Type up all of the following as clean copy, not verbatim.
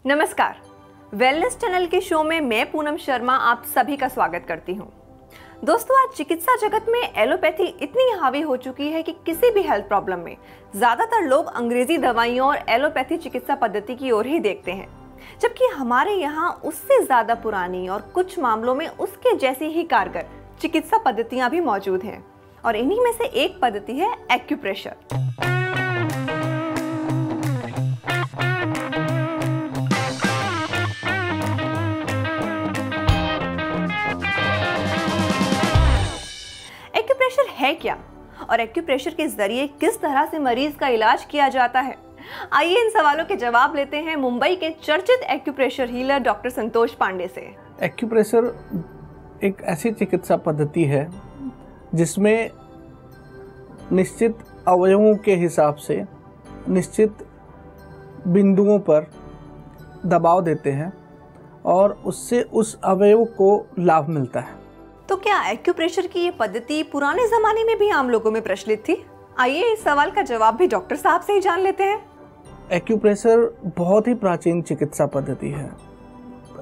नमस्कार, wellness channel के show में मैं पूनम शर्मा आप सभी का स्वागत करती हूँ। दोस्तों, आज चिकित्सा जगत में एलोपैथी इतनी हावी हो चुकी है कि किसी भी हेल्थ प्रॉब्लम में ज्यादातर लोग अंग्रेजी दवाइयों और एलोपैथी चिकित्सा पद्धति की ओर ही देखते हैं, जबकि हमारे यहाँ उससे ज्यादा पुरानी और कुछ मामलों में उसके जैसी ही कारगर चिकित्सा पद्धतियां भी मौजूद हैं। और इन्हीं में से एक पद्धति है एक्यूप्रेशर। एक्यूप्रेशर है क्या और एक्यूप्रेशर के जरिए किस तरह से मरीज का इलाज किया जाता है? आइए इन सवालों के जवाब लेते हैं मुंबई के चर्चित acupressure healer doctor Santosh Pandey से। एक्यूप्रेशर एक ऐसी चिकित्सा पद्धति है जिसमें निश्चित अवयवों के हिसाब से निश्चित बिंदुओं पर दबाव देते हैं और उससे उस अवयव को लाभ मिलता है। तो क्या एक्यूप्रेशर की ये पद्धति पुराने जमाने में भी आम लोगों में प्रचलित थी? आइए इस सवाल का जवाब भी डॉक्टर साहब से ही जान लेते हैं। एक्यूप्रेशर बहुत ही प्राचीन चिकित्सा पद्धति है।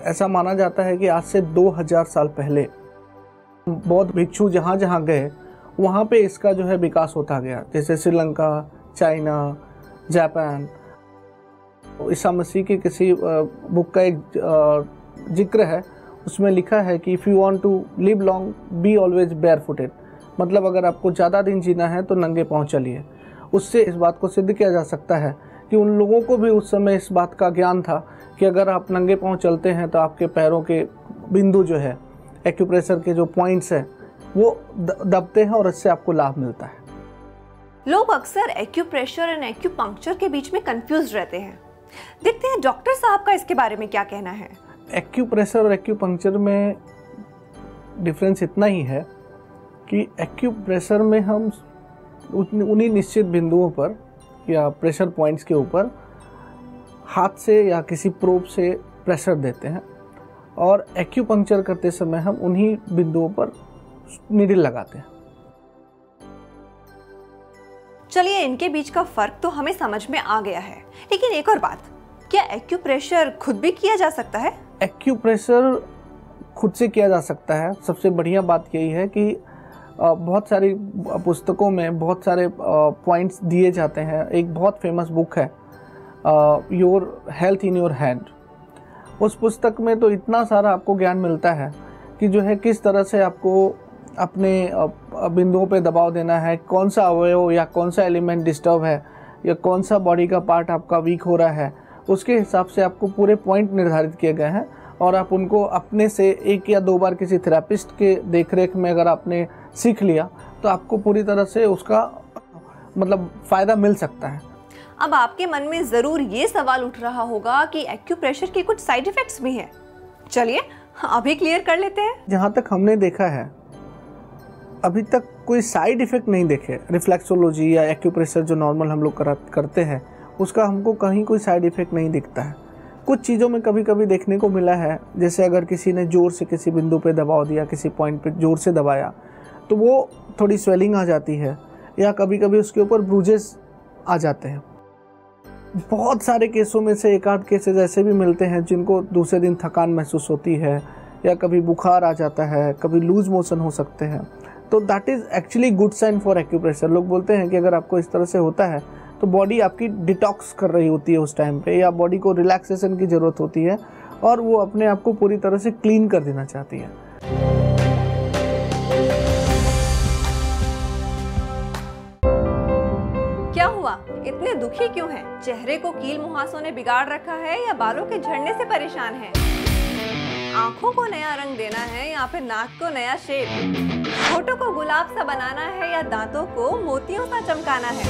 ऐसा माना जाता है कि आज से 2000 साल पहले बौद्ध भिक्षु जहाँ जहाँ गए वहाँ पे इसका जो है विकास होता गया, जैसे श्रीलंका, चाइना, जापान। ईसा मसीह के किसी बुक का एक जिक्र है, उसमें लिखा है कि if you want to live long be always barefooted, मतलब अगर आपको ज़्यादा दिन जीना है तो नंगे पाँव चलिए। उससे इस बात को सिद्ध किया जा सकता है कि उन लोगों को भी उस समय इस बात का ज्ञान था कि अगर आप नंगे पाँव चलते हैं तो आपके पैरों के बिंदु जो है, एक्यूप्रेशर के जो पॉइंट्स हैं वो दबते हैं और इससे आपको लाभ मिलता है। लोग अक्सर एक्यूप्रेशर और एक्यूपंक्चर के बीच में कंफ्यूज रहते हैं। देखते हैं डॉक्टर साहब का इसके बारे में क्या कहना है। एक्यूप्रेशर और एक्यूपंक्चर में डिफरेंस इतना ही है कि एक्यूप्रेशर में हम उन्हीं निश्चित बिंदुओं पर या प्रेशर पॉइंट्स के ऊपर हाथ से या किसी प्रोब से प्रेशर देते हैं और एक्यूपंक्चर करते समय हम उन्हीं बिंदुओं पर नीडल लगाते हैं। चलिए, इनके बीच का फर्क तो हमें समझ में आ गया है, लेकिन एक और बात, क्या एक्यूप्रेशर खुद भी किया जा सकता है? एक्यूप्रेशर खुद से किया जा सकता है। सबसे बढ़िया बात यही है कि बहुत सारी पुस्तकों में बहुत सारे पॉइंट्स दिए जाते हैं। एक बहुत फेमस बुक है your health in your hand. उस पुस्तक में तो इतना सारा आपको ज्ञान मिलता है कि जो है किस तरह से आपको अपने बिंदुओं पे दबाव देना है, कौन सा अवयव या कौन सा एलिमेंट डिस्टर्ब है या कौन सा बॉडी का पार्ट आपका वीक हो रहा है, उसके हिसाब से आपको पूरे पॉइंट निर्धारित किए गए हैं और आप उनको अपने से 1 या 2 बार किसी थेरेपिस्ट के देखरेख में अगर आपने सीख लिया तो आपको पूरी तरह से उसका मतलब फ़ायदा मिल सकता है। अब आपके मन में ज़रूर ये सवाल उठ रहा होगा कि एक्यूप्रेशर के कुछ साइड इफ़ेक्ट्स भी हैं। चलिए अभी क्लियर कर लेते हैं। जहाँ तक हमने देखा है अभी तक कोई साइड इफ़ेक्ट नहीं देखे। रिफ्लेक्सोलॉजी या एक्यूप्रेशर जो नॉर्मल हम लोग करते हैं उसका हमको कहीं कोई साइड इफ़ेक्ट नहीं दिखता है। कुछ चीज़ों में कभी कभी देखने को मिला है, जैसे अगर किसी ने ज़ोर से किसी बिंदु पे दबाव दिया, किसी पॉइंट पे ज़ोर से दबाया तो वो थोड़ी स्वेलिंग आ जाती है या कभी कभी उसके ऊपर ब्रूजेस आ जाते हैं। बहुत सारे केसों में से 1-8 केसेस ऐसे भी मिलते हैं जिनको दूसरे दिन थकान महसूस होती है या कभी बुखार आ जाता है, कभी लूज मोशन हो सकते हैं। तो that is actually good sign for acupressure. लोग बोलते हैं कि अगर आपको इस तरह से होता है तो बॉडी आपकी डिटॉक्स कर रही होती है उस टाइम पे, या बॉडी को रिलैक्सेशन की ज़रूरत होती है और वो अपने आप को पूरी तरह से क्लीन कर देना चाहती है। क्या हुआ, इतने दुखी क्यों हैं? चेहरे को कील मुहासों ने बिगाड़ रखा है या बालों के झड़ने से परेशान हैं? आंखों को नया रंग देना है या फिर नाक को नया शेप? होठों को गुलाब सा बनाना है या दांतों को मोतियों सा चमकाना है?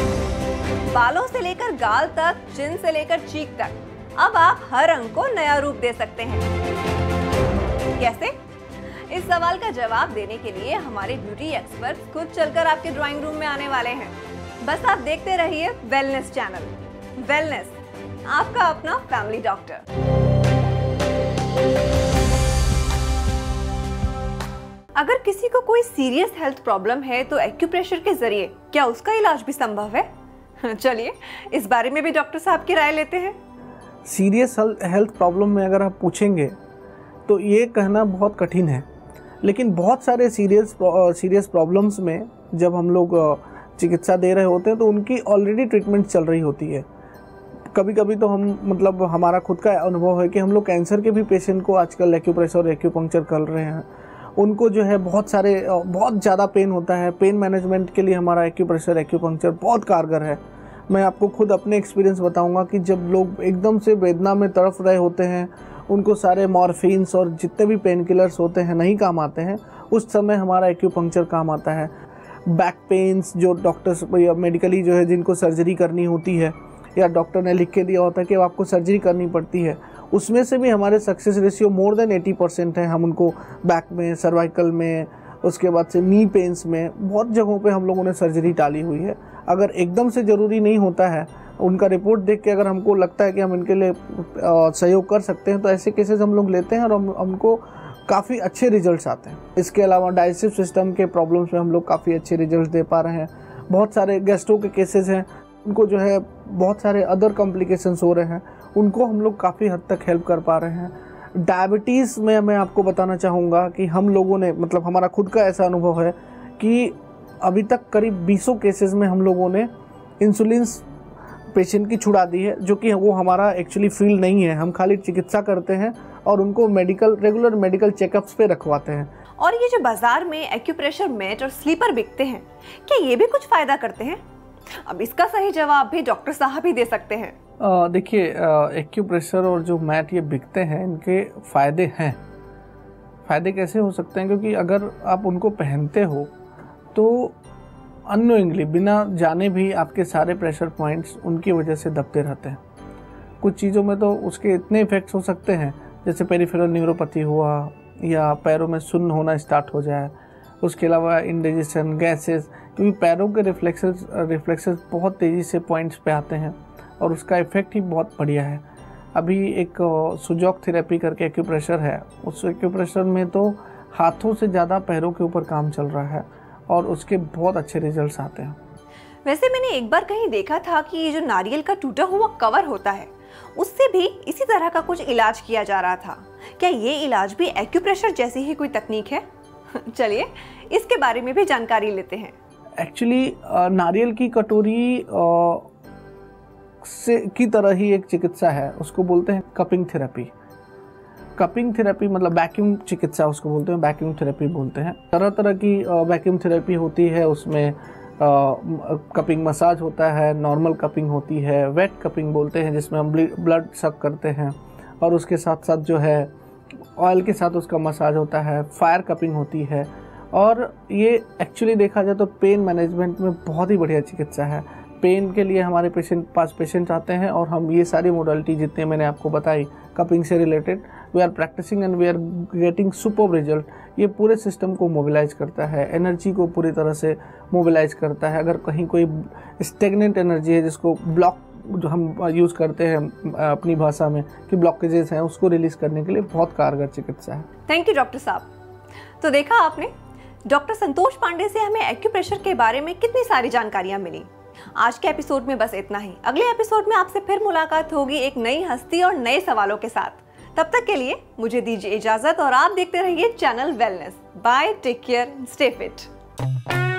बालों से लेकर गाल तक, चिन से लेकर चीक तक, अब आप हर अंग को नया रूप दे सकते हैं। कैसे? इस सवाल का जवाब देने के लिए हमारे ब्यूटी एक्सपर्ट्स खुद चलकर आपके ड्राइंग रूम में आने वाले हैं। बस आप देखते रहिए वेलनेस चैनल। वेलनेस, आपका अपना फैमिली डॉक्टर। अगर किसी को कोई सीरियस हेल्थ प्रॉब्लम है तो एक्यूप्रेशर के जरिए क्या उसका इलाज भी संभव है? चलिए इस बारे में भी डॉक्टर साहब की राय लेते हैं। सीरियस हेल्थ प्रॉब्लम में अगर आप पूछेंगे तो ये कहना बहुत कठिन है, लेकिन बहुत सारे सीरियस प्रॉब्लम्स में जब हम लोग चिकित्सा दे रहे होते हैं तो उनकी ऑलरेडी ट्रीटमेंट चल रही होती है। कभी कभी तो हम मतलब हमारा खुद का अनुभव है कि हम लोग कैंसर के भी पेशेंट को आजकल एक्यूप्रेशर और एक्यूपंक्चर कर रहे हैं। उनको जो है बहुत ज़्यादा पेन होता है, पेन मैनेजमेंट के लिए हमारा एक्यूप्रेशर एक्यूपंक्चर बहुत कारगर है। मैं आपको खुद अपने एक्सपीरियंस बताऊंगा कि जब लोग एकदम से वेदना में तड़फ रहे होते हैं, उनको सारे मॉर्फिन्स और जितने भी पेन किलर्स होते हैं नहीं काम आते हैं, उस समय हमारा एक्यूपंक्चर काम आता है। बैक पेन्स जो डॉक्टर्स मेडिकली जो है जिनको सर्जरी करनी होती है या डॉक्टर ने लिख के दिया होता है कि आपको सर्जरी करनी पड़ती है, उसमें से भी हमारे सक्सेस रेशियो मोर देन 80% है। हम उनको बैक में, सर्वाइकल में, उसके बाद से नी पेन्स में बहुत जगहों पे हम लोगों ने सर्जरी टाली हुई है। अगर एकदम से ज़रूरी नहीं होता है, उनका रिपोर्ट देख के अगर हमको लगता है कि हम इनके लिए सहयोग कर सकते हैं तो ऐसे केसेस हम लोग लेते हैं और हमको काफ़ी अच्छे रिजल्ट्स आते हैं। इसके अलावा डाइजेस्टिव सिस्टम के प्रॉब्लम्स में हम लोग काफ़ी अच्छे रिजल्ट्स दे पा रहे हैं। बहुत सारे गैस्ट्रो के केसेस हैं, उनको जो है बहुत सारे अदर कॉम्प्लिकेशंस हो रहे हैं, उनको हम लोग काफ़ी हद तक हेल्प कर पा रहे हैं। डायबिटीज़ में मैं आपको बताना चाहूँगा कि हम लोगों ने मतलब हमारा खुद का ऐसा अनुभव है कि अभी तक करीब 20 केसेस में हम लोगों ने इंसुलिन पेशेंट की छुड़ा दी है, जो कि वो हमारा एक्चुअली फील्ड नहीं है। हम खाली चिकित्सा करते हैं और उनको रेगुलर मेडिकल चेकअप्स पे रखवाते हैं। और ये जो बाजार में एक्यूप्रेशर मैट और स्लीपर बिकते हैं, क्या ये भी कुछ फायदा करते हैं? अब इसका सही जवाब भी डॉक्टर साहब ही दे सकते हैं। देखिए, एक्यूप्रेशर और जो मैट ये बिकते हैं, इनके फ़ायदे हैं। फ़ायदे कैसे हो सकते हैं? क्योंकि अगर आप उनको पहनते हो तो अननोइंगली, बिना जाने भी आपके सारे प्रेशर पॉइंट्स उनकी वजह से दबते रहते हैं। कुछ चीज़ों में तो उसके इतने इफ़ेक्ट्स हो सकते हैं, जैसे पेरिफेरल न्यूरोपैथी हुआ या पैरों में सुन्न होना स्टार्ट हो जाए। उसके अलावा इंडाइजेशन, गैसेस, क्योंकि पैरों के रिफ्लेक्सेस बहुत तेज़ी से पॉइंट्स पे आते हैं और उसका इफ़ेक्ट ही बहुत बढ़िया है। अभी एक सुजॉक थेरेपी करके एक्यूप्रेशर है, उस एक्यूप्रेशर में तो हाथों से ज़्यादा पैरों के ऊपर काम चल रहा है और उसके बहुत अच्छे रिजल्ट्स आते हैं। वैसे मैंने एक बार कहीं देखा था कि ये जो नारियल का टूटा हुआ कवर होता है, उससे भी इसी तरह का कुछ इलाज किया जा रहा था। क्या ये इलाज भी एक्यूप्रेशर जैसी ही कोई तकनीक है? चलिए इसके बारे में भी जानकारी लेते हैं। एक्चुअली नारियल की कटोरी से की तरह ही एक चिकित्सा है, उसको बोलते हैं कपिंग थेरेपी। कपिंग थेरेपी मतलब वैक्यूम चिकित्सा उसको बोलते हैं, वैक्यूम थेरेपी बोलते हैं। तरह तरह की वैक्यूम थेरेपी होती है, उसमें कपिंग मसाज होता है, नॉर्मल कपिंग होती है, वेट कपिंग बोलते हैं जिसमें हम ब्लड सक करते हैं और उसके साथ साथ जो है ऑयल के साथ उसका मसाज होता है, फायर कपिंग होती है। और ये एक्चुअली देखा जाए तो पेन मैनेजमेंट में बहुत ही बढ़िया चिकित्सा है। पेन के लिए हमारे पास पेशेंट आते हैं और हम ये सारी मोडालिटी जितने मैंने आपको बताई कपिंग से related, we are practicing and we are getting superb result. ये पूरे सिस्टम को मोबिलाइज करता है, एनर्जी को पूरी तरह से मोबिलाइज करता है। अगर कहीं कोई स्टेगनेंट एनर्जी है, जिसको ब्लॉक जो हम यूज़ करते हैं अपनी भाषा में कि ब्लॉकेजेस हैं, उसको रिलीज करने के लिए बहुत कारगर चिकित्सा है। थैंक यू डॉक्टर साहब। तो देखा आपने, डॉक्टर संतोष पांडे से हमें एक्यूप्रेशर के बारे में कितनी सारी जानकारियां मिली। आज के एपिसोड में बस इतना ही। अगले एपिसोड में आपसे फिर मुलाकात होगी एक नई हस्ती और नए सवालों के साथ। तब तक के लिए मुझे दीजिए इजाजत और आप देखते रहिए channel wellness. Bye, take care, stay fit.